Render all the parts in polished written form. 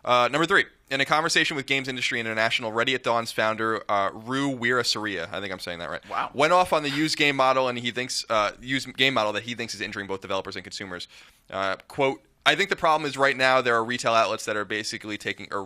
Number 3, in a conversation with Games Industry International, Ready at Dawn's founder Rue Weerasuriya, I think I'm saying that right, Wow. went off on the used game model, and used game model that he thinks is injuring both developers and consumers. Quote, I think the problem is right now there are retail outlets that are basically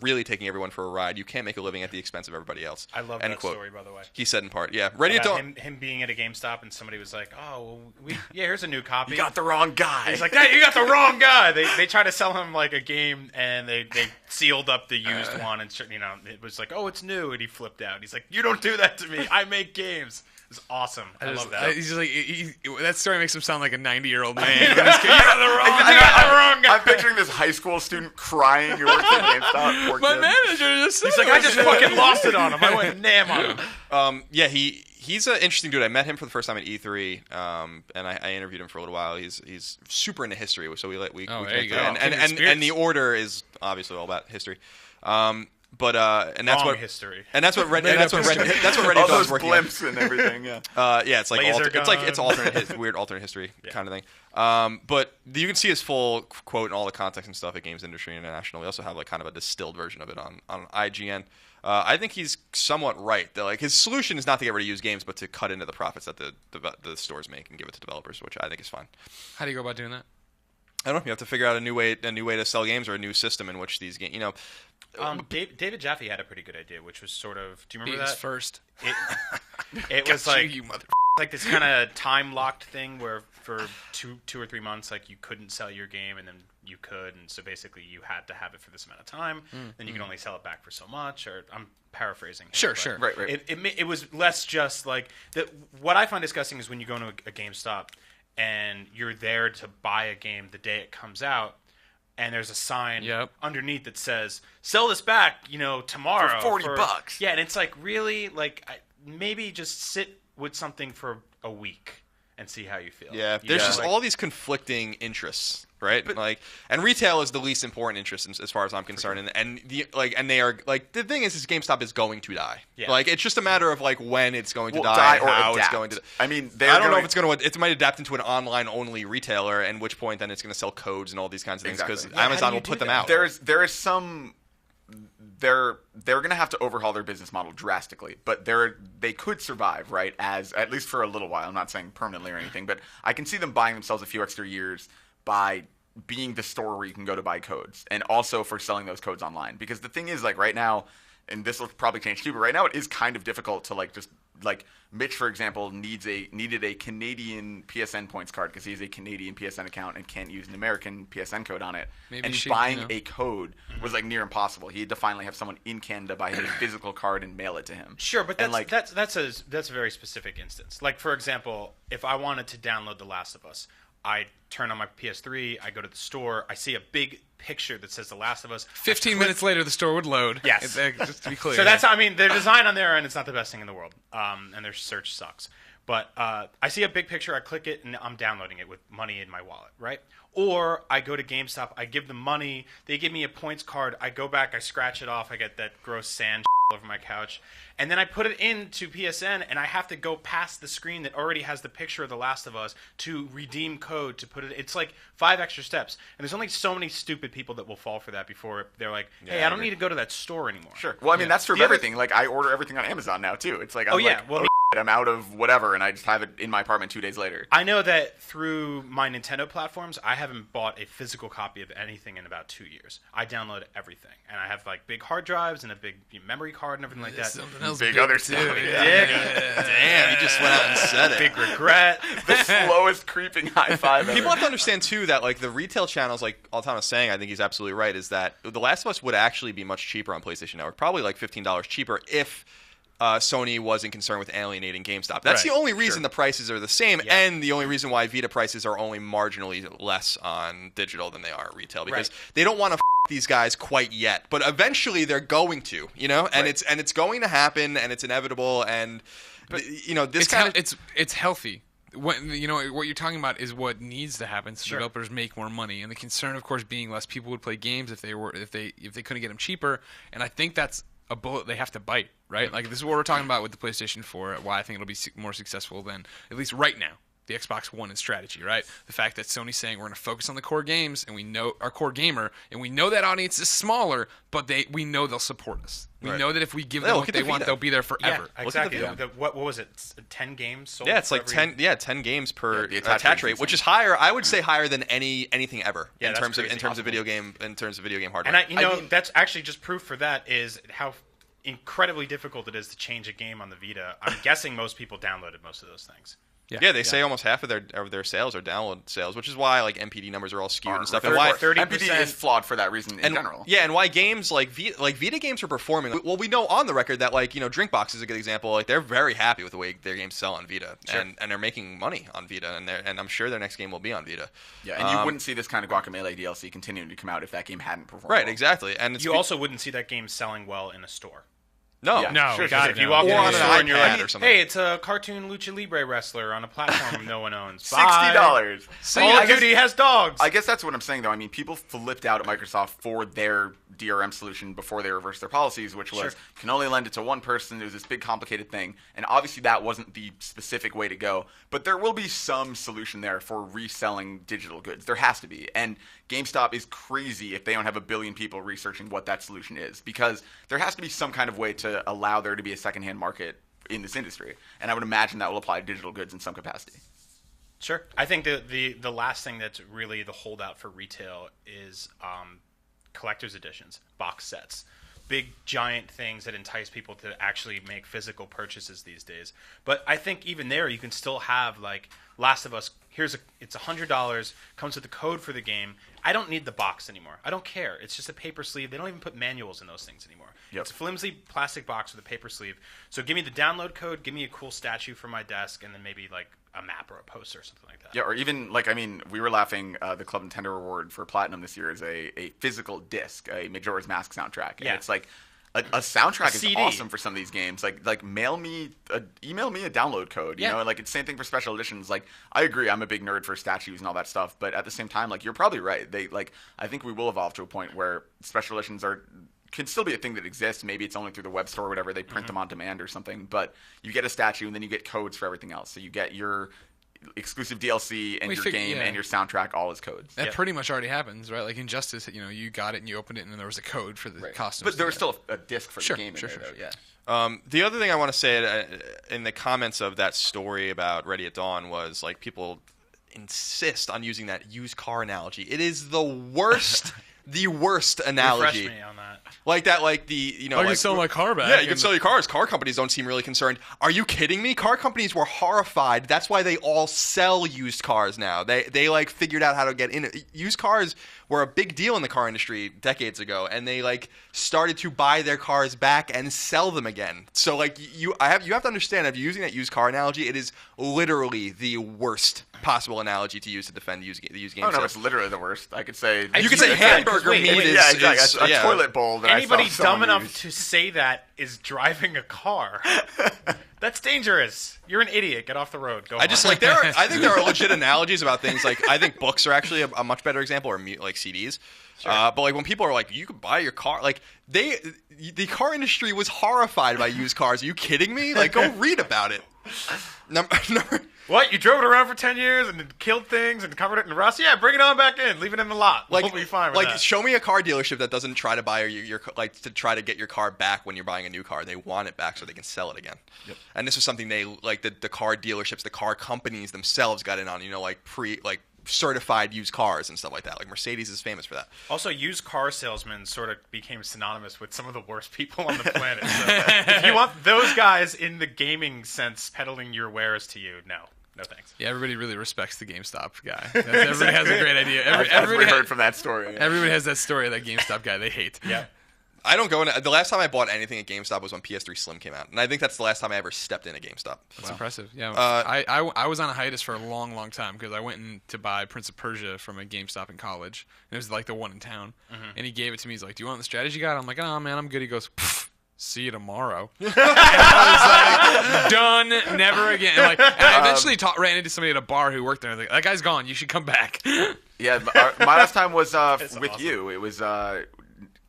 really taking everyone for a ride. You can't make a living at the expense of everybody else. I love End that quote. story, by the way. He said in part, yeah. Ready at Dawn. Him being at a GameStop and somebody was like, "Oh, well, here's a new copy." You got the wrong guy. He's like, "Hey, you got the wrong guy." They tried to sell him like a game, and they sealed up the used one, and it was like, "Oh, it's new," and he flipped out. He's like, "You don't do that to me. I make games." It's awesome. I love that. He's just like that story makes him sound like a 90-year-old man. You got the wrong guy. I'm picturing this high school student crying who works at GameStop. Poor My kid. manager just said He's like, "I just fucking lost it on him. I went nam on him." Yeah, he's an interesting dude. I met him for the first time at E3, and I interviewed him for a little while. He's super into history, so we there you go. And the order is obviously all about history. And that's Wrong what history. And that's what Ready Dawn's All those working on. blimps and everything. Yeah. Yeah, it's like it's alternate weird alternate history kind of thing. But you can see his full quote and all the context and stuff at Games Industry International. We also have like kind of a distilled version of it on IGN. I think he's somewhat right. That like his solution is not to get rid of used games, but to cut into the profits that the stores make and give it to developers, which I think is fine. How do you go about doing that? I don't know. You have to figure out a new way to sell games or a new system in which these games. David Jaffe had a pretty good idea, which was sort of. Do you remember He's that? first. It was like you mother. like this kind of time locked thing where for two or 3 months, like you couldn't sell your game, and then you could, and so basically you had to have it for this amount of time. Then you could only sell it back for so much. Or I'm paraphrasing. Sure. Right. It was less just like what I find disgusting is when you go to a GameStop and you're there to buy a game the day it comes out, and there's a sign underneath that says "Sell this back, tomorrow for $40." Yeah, and it's like really like maybe just sit with something for a week and see how you feel. Yeah, there's just all these conflicting interests, right? And retail is the least important interest as far as I'm concerned. And they are like the thing is GameStop is going to die. Yeah. Like it's just a matter of like when it's going to die or how adapt. it's going to. I mean, I don't know if it's going to. It might adapt into an online only retailer, and which point then it's going to sell codes and all these kinds of things because Amazon will put them out. There is some. They're going to have to overhaul their business model drastically, but they could survive, right? At least for a little while. I'm not saying permanently or anything, but I can see them buying themselves a few extra years by being the store where you can go to buy codes, and also for selling those codes online. Because the thing is, like right now, and this will probably change too, but right now it is kind of difficult to Mitch, for example, needed a Canadian PSN points card because he has a Canadian PSN account and can't use an American PSN code on it. Buying a code was like near impossible. He had to finally have someone in Canada buy him a physical card and mail it to him. Sure, but that's a very specific instance. Like for example, if I wanted to download The Last of Us, I turn on my PS3, I go to the store, I see a big picture that says The Last of Us. 15 minutes later, the store would load. Yes. Just to be clear. So their design on their end is not the best thing in the world, and their search sucks. But I see a big picture, I click it, and I'm downloading it with money in my wallet, right? Or I go to GameStop, I give them money, they give me a points card, I go back, I scratch it off, I get that gross sand over my couch, and then I put it into PSN, and I have to go past the screen that already has the picture of The Last of Us to redeem code to put it. It's like 5 extra steps, and there's only so many stupid people that will fall for that before they're like, hey, I don't need to go to that store anymore. Sure. Well, I mean, that's true of everything. Like, I order everything on Amazon now, too. It's like, I'm out of whatever, and I just have it in my apartment 2 days later. I know that through my Nintendo platforms, I haven't bought a physical copy of anything in about 2 years. I download everything, and I have like big hard drives and a big memory card and everything like that. Something else big other stuff. Damn, you just went out and said it. Big regret. The slowest creeping high five ever. People have to understand too that like the retail channels, like Altano was saying, I think he's absolutely right, is that The Last of Us would actually be much cheaper on PlayStation Network, probably like $15 cheaper if Sony wasn't concerned with alienating GameStop. That's the only reason the prices are the same, and the only reason why Vita prices are only marginally less on digital than they are at retail, because they don't want to these guys quite yet, but eventually they're going to, and it's going to happen, and it's inevitable, and this it's healthy. What you're talking about is what needs to happen so developers make more money, and the concern, of course, being less people would play games if they couldn't get them cheaper, and I think that's a bullet they have to bite, right? Like this is what we're talking about with the PlayStation 4. Why I think it'll be more successful than at least right now. the Xbox One and strategy, right? The fact that Sony's saying we're going to focus on the core games, and we know our core gamer, and we know that audience is smaller, but we know they'll support us. We know that if we give them what they want, they'll be there forever. Yeah, exactly. What was it? 10 games sold? Yeah, it's like 10 games per attach rate, which is higher. I would say higher than anything ever in terms of video game hardware. And that's actually just proof for that is how incredibly difficult it is to change a game on the Vita. I'm guessing most people downloaded most of those things. Yeah, they say almost half of their sales are download sales, which is why like MPD numbers are all skewed and stuff. And why 30% MPD is flawed for that reason in general. Yeah, and why games like Vita games are performing. Well, we know on the record that Drinkbox is a good example. Like they're very happy with the way their games sell on Vita, and they're making money on Vita, and I'm sure their next game will be on Vita. Yeah, and you wouldn't see this kind of Guacamelee DLC continuing to come out if that game hadn't performed. Right, exactly. And you also wouldn't see that game selling well in a store. No, If you walk into a store and you're like, "Hey, it's a cartoon lucha libre wrestler on a platform no one owns. $60. Call of Duty has dogs." I guess that's what I'm saying, though. I mean, people flipped out at Microsoft for their DRM solution before they reversed their policies, which was you can only lend it to one person. It was this big, complicated thing, and obviously that wasn't the specific way to go. But there will be some solution there for reselling digital goods. There has to be, and GameStop is crazy if they don't have a billion people researching what that solution is, because there has to be some kind of way to allow there to be a secondhand market in this industry, and I would imagine that will apply to digital goods in some capacity. Sure. I think the last thing that's really the holdout for retail is collector's editions, box sets. Big, giant things that entice people to actually make physical purchases these days. But I think even there, you can still have, like, Last of Us, it's $100, comes with the code for the game. I don't need the box anymore. I don't care. It's just a paper sleeve. They don't even put manuals in those things anymore. Yep. It's a flimsy plastic box with a paper sleeve. So give me the download code, give me a cool statue for my desk, and then maybe, like, a map or a poster or something like that. Yeah, or even, like, I mean, we were laughing, the Club Nintendo Award for Platinum this year is a physical disc, a Majora's Mask soundtrack. And it's like, a soundtrack is awesome for some of these games. Like email me a download code, you know? Like, it's the same thing for special editions. Like, I agree, I'm a big nerd for statues and all that stuff, but at the same time, like, you're probably right. I think we will evolve to a point where special editions can still be a thing that exists. Maybe it's only through the web store or whatever. They print them on demand or something. But you get a statue, and then you get codes for everything else. So you get your exclusive DLC and your game and your soundtrack all as codes. That pretty much already happens, right? Like Injustice, you got it and you opened it, and then there was a code for the costumes. But there was still a disc for the game in there, though. Yeah. The other thing I want to say in the comments of that story about Ready at Dawn was, like, people insist on using that used car analogy. It is the worst. The worst analogy. Refresh me on that. Like that, like I can sell my car back. Yeah, you can sell your cars. Car companies don't seem really concerned. Are you kidding me? Car companies were horrified. That's why they all sell used cars now. They like figured out how to get in. Used cars were a big deal in the car industry decades ago, and they like started to buy their cars back and sell them again. So like you have to understand, if you're using that used car analogy, it is literally the worst possible analogy to use to defend the used game. Oh no, sales. It's literally the worst. I could say you could say hamburger meat is a toilet bowl. That anybody I saw dumb enough used. to say that is driving a car. That's dangerous. You're an idiot. Get off the road. Go. I think there are legit analogies about things. Like, I think books are actually a much better example, or like CDs. Sure. But like when people are like, you could buy your car, like the car industry was horrified by used cars. Are you kidding me? Like, go read about it. What? You drove it around for 10 years and killed things and covered it in rust? Yeah, bring it on back in. Leave it in the lot. We'll be fine with that. Show me a car dealership that doesn't try to buy your to try to get your car back when you're buying a new car. They want it back so they can sell it again. Yep. And this was something they the car dealerships, the car companies themselves got in on. Certified used cars and stuff like that. Like Mercedes is famous for that. Also, used car salesmen sort of became synonymous with some of the worst people on the planet. So if you want those guys in the gaming sense peddling your wares to you, no thanks. Yeah, everybody really respects the GameStop guy. Everybody has a great idea. Everybody heard from that story. Yeah. Everybody has that story of that GameStop guy they hate. Yeah. I don't go in. The last time I bought anything at GameStop was when PS3 Slim came out, and I think that's the last time I ever stepped in a GameStop. That's impressive. Yeah, I was on a hiatus for a long, long time because I went in to buy Prince of Persia from a GameStop in college. And it was like the one in town, and he gave it to me. He's like, "Do you want the strategy guide?" I'm like, "Oh man, I'm good." He goes, "See you tomorrow." And I was like, done, never again. And I eventually ran into somebody at a bar who worked there. I was like, "That guy's gone. You should come back." Yeah, my last time was with awesome. you. It was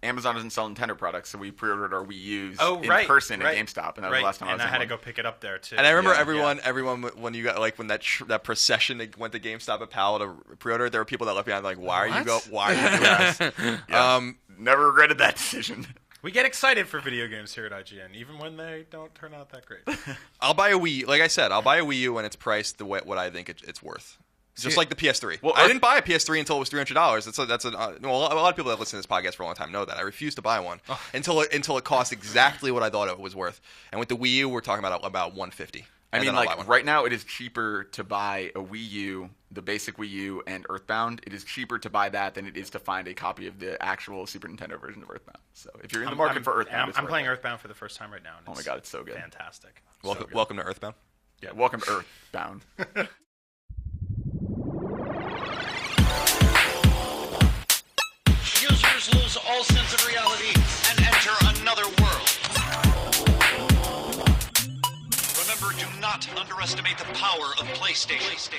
Amazon doesn't sell Nintendo products, so we pre-ordered our Wii U's in right, person right, at GameStop, and that was the last time and I was I had to in go one. pick it up there too. And I remember Yeah, everyone when you got when that procession that went to GameStop at Powell to pre-order, there were people that left behind like, why are you doing this? Yeah. Never regretted that decision. We get excited for video games here at IGN, even when they don't turn out that great. I'll buy a Wii. Like I said, I'll buy a Wii U when it's priced what I think it's worth. Just like the PS3. Well, I didn't buy a PS3 until it was $300. A lot of people that listen to this podcast for a long time know that. I refused to buy one until it cost exactly what I thought it was worth. And with the Wii U, we're talking about $150. I mean, like right now, it is cheaper to buy a Wii U, the basic Wii U, and Earthbound. It is cheaper to buy that than it is to find a copy of the actual Super Nintendo version of Earthbound. So if you're in the market for Earthbound, I'm playing Earthbound for the first time right now. And oh my god, it's so good! Fantastic. Welcome to Earthbound. Yeah, welcome to Earthbound. Users lose all sense of reality and enter another world. Remember, do not underestimate the power of PlayStation.